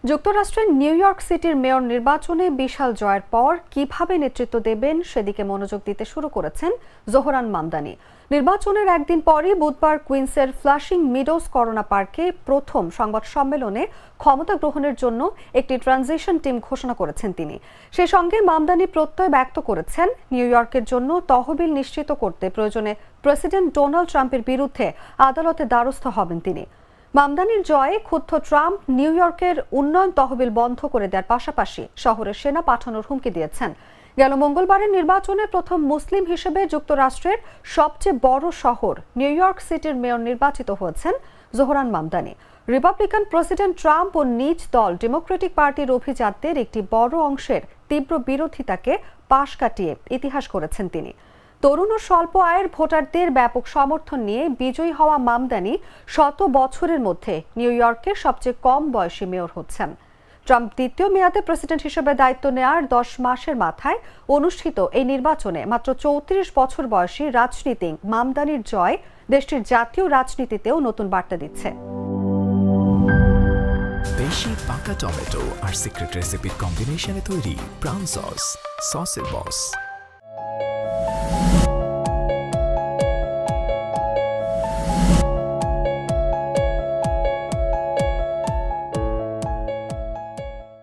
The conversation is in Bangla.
যুক্তরাষ্ট্রের নিউ ইয়র্ক সিটির মেয়র নির্বাচনে বিশাল জয়ের পর কিভাবে নেতৃত্ব দেবেন সেদিকে মনোযোগ দিতে শুরু করেছেন জোহরান মামদানি। নির্বাচনের একদিন পরই বুধবার কুইন্সের ফ্লাশিং মিডোজ করোনা পার্কে প্রথম সংবাদ সম্মেলনে ক্ষমতা গ্রহণের জন্য একটি ট্রানজিশন টিম ঘোষণা করেছেন তিনি। সেই সঙ্গে মামদানি প্রত্যয় ব্যক্ত করেছেন নিউ ইয়র্কের জন্য তহবিল নিশ্চিত করতে প্রয়োজনে প্রেসিডেন্ট ডোনাল্ড ট্রাম্পের বিরুদ্ধে আদালতে দ্বারস্থ হবেন তিনি। মামদানির জয়ে ক্ষুব্ধ ট্রাম্প নিউ ইয়র্কের উন্নয়ন তহবিল বন্ধ করে দেওয়ার পাশাপাশি শহরে সেনা পাঠানোর হুমকি দিয়েছেন। গেল মঙ্গলবারের নির্বাচনে প্রথম মুসলিম হিসেবে যুক্তরাষ্ট্রের সবচেয়ে বড় শহর নিউ ইয়র্ক সিটির মেয়র নির্বাচিত হয়েছেন Zohran Mamdani. Republican president Trump ও নিজ দল ডেমোক্রেটিক পার্টির অভিজাতদের একটি বড় অংশের তীব্র বিরোধিতাকে পাশ কাটিয়ে ইতিহাস করেছেন তিনি। তরুণ ও স্বল্প আয়ের ভোটারদের ব্যাপক সমর্থন নিয়ে বিজয়ী হওয়া মামদানি 100 বছরের মধ্যে নিউ ইয়র্কের সবচেয়ে কম বয়সী মেয়র হচ্ছেন। ট্রাম্প দ্বিতীয় মেয়াদে প্রেসিডেন্ট হিসেবে দায়িত্ব নেওয়ার 10 মাসের মাথায় অনুষ্ঠিত এই নির্বাচনে মাত্র 34 বছর বয়সী রাজনীতিক মামদানির জয় দেশটির জাতীয় রাজনীতিতেও নতুন বার্তা দিচ্ছে। বেশি পাকা টমেটো আর সিক্রেট রেসিপির কম্বিনেশনে তৈরি প্রাউন সসের বস।